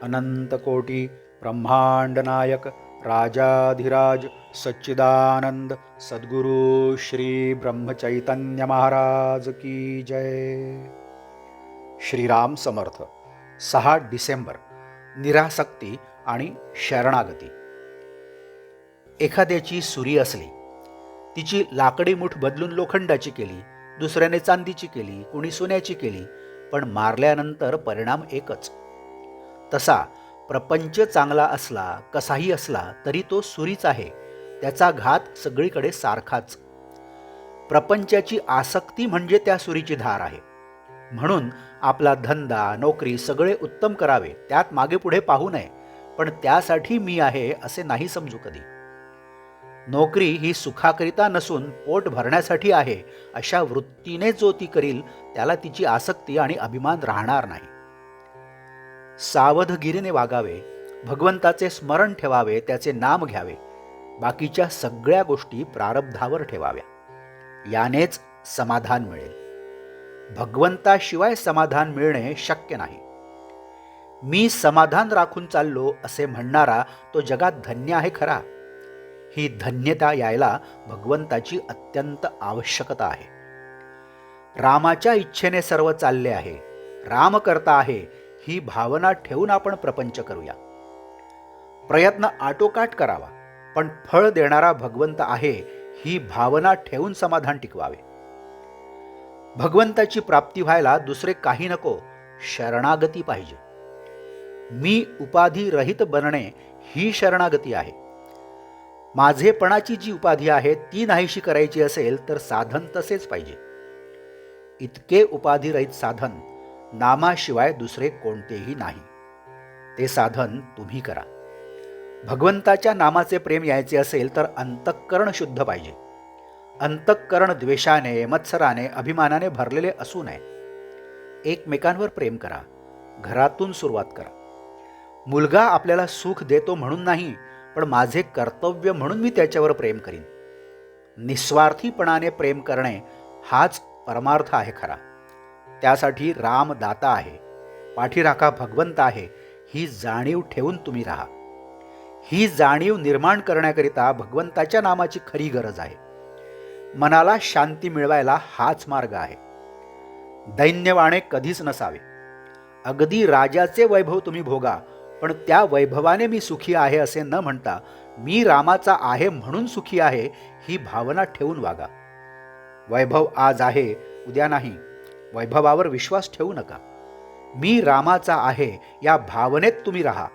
अनंतकोटी ब्रह्मांड नायक राजाधिराज सच्चिदानंद सद्गुरु श्री ब्रह्मचैतन्य महाराज की जय. श्रीराम समर्थ. 6 डिसेंबर. निरासक्ती आणि शरणागती. एखाद्याची सुरी असली, तिची लाकडी मूठ बदलून लोखंडाची केली, दुसऱ्याने चांदीची केली, कोणी सोन्याची केली, पण मारल्यानंतर परिणाम एकच. तसा प्रपंच चांगला असला, कसाही असला तरी तो सुरीच आहे. त्याचा घात सगळीकडे सारखाच. प्रपंचाची आसक्ती म्हणजे त्या सुरीची धार आहे. म्हणून आपला धंदा, नोकरी सगळे उत्तम करावे, त्यात मागे पुढे पाहू नये. पण त्यासाठी मी आहे असे नाही समजू कधी. नोकरी ही सुखाकरिता नसून पोट भरण्यासाठी आहे, अशा वृत्तीने जो ती करील त्याला तिची आसक्ती आणि अभिमान राहणार नाही. सावधगिरीने वागावे, भगवंताचे स्मरण ठेवावे, त्याचे नाम घ्यावे, बाकीच्या सगळ्या गोष्टी प्रारब्धावर ठेवाव्या. यानेच समाधान मिळेल. भगवंताशिवाय समाधान मिळणे शक्य नाही. मी समाधान राखून चाललो असे म्हणणारा तो जगात धन्य आहे खरा. ही धन्यता यायला भगवंताची अत्यंत आवश्यकता आहे. रामाच्या इच्छेने सर्व चालले आहे, राम करता आहे, ही भावना ठेवून आपण प्रपंच करूया. प्रयत्न आटोकाट करावा, पण फळ देणारा भगवंत आहे ही भावना ठेवून समाधान टिकवावे. भगवंताची प्राप्ती व्हायला दुसरे काही नको, शरणागती पाहिजे. मी उपाधी रहित बनणे ही शरणागती आहे. माझेपणाची जी उपाधी आहे ती नाहीशी करायची असेल तर साधन तसेच पाहिजे. इतके उपाधी रहित साधन नामाशिवाय दुसरे कोणतेही नाही. ते साधन तुम्ही करा. भगवंताच्या नामाचे प्रेम यायचे असेल तर अंतःकरण शुद्ध पाहिजे. अंतःकरण द्वेषाने, मत्सराने, अभिमानाने भरलेले असू नये. एकमेकांवर प्रेम करा. घरातून सुरुवात करा. मुलगा आपल्याला सुख देतो म्हणून नाही, पण माझे कर्तव्य म्हणून मी त्याच्यावर प्रेम करीन. निस्वार्थीपणाने प्रेम करणे हाच परमार्थ आहे खरा. त्यासाठी राम दाता आहे, पाठीराखा भगवंत आहे, ही जाणीव ठेवून तुम्ही राहा. ही जाणीव निर्माण करण्याकरिता भगवंताच्या नामाची खरी गरज आहे. मनाला शांती मिळवायला हाच मार्ग आहे. दैन्यवाणे कधीच नसावे. अगदी राजाचे वैभव तुम्ही भोगा, पण त्या वैभवाने मी सुखी आहे असे न म्हणता मी रामाचा आहे म्हणून सुखी आहे ही भावना ठेवून वागा. वैभव आज आहे, उद्या नाही. वैभवावर विश्वास ठेवू नका. मी रामाचा आहे या भावनेत तुम्ही राहा.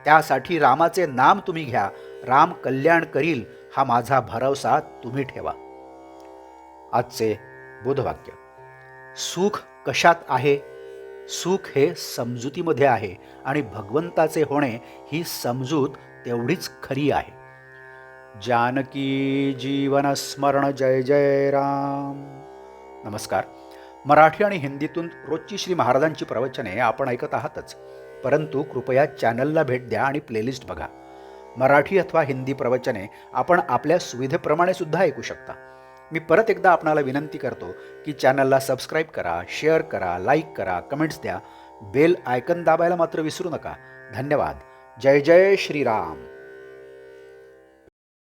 त्यासाठी रामाचे नाम तुम्ही घ्या. राम कल्याण करील हा माझा भरवसा तुम्ही ठेवा. आजचे बोधवाक्य. सुख कशात आहे? सुख हे समजुतीमध्ये आहे आणि भगवंताचे होणे ही समजूत तेवढीच खरी आहे. जानकी जीवन स्मरण. जय जय राम. नमस्कार. मराठी आणि हिंदीतून रोजची श्री महाराजांची प्रवचने आपण ऐकत आहातच, परंतु कृपया चॅनलला भेट द्या आणि प्लेलिस्ट बघा. मराठी अथवा हिंदी प्रवचने आपण आपल्या सुविधेप्रमाणे सुद्धा ऐकू शकता. मी परत एकदा आपणाला विनंती करतो की चॅनलला सबस्क्राईब करा, शेअर करा, लाईक करा, कमेंट्स द्या. बेल आयकन दाबायला मात्र विसरू नका. धन्यवाद. जय जय श्रीराम.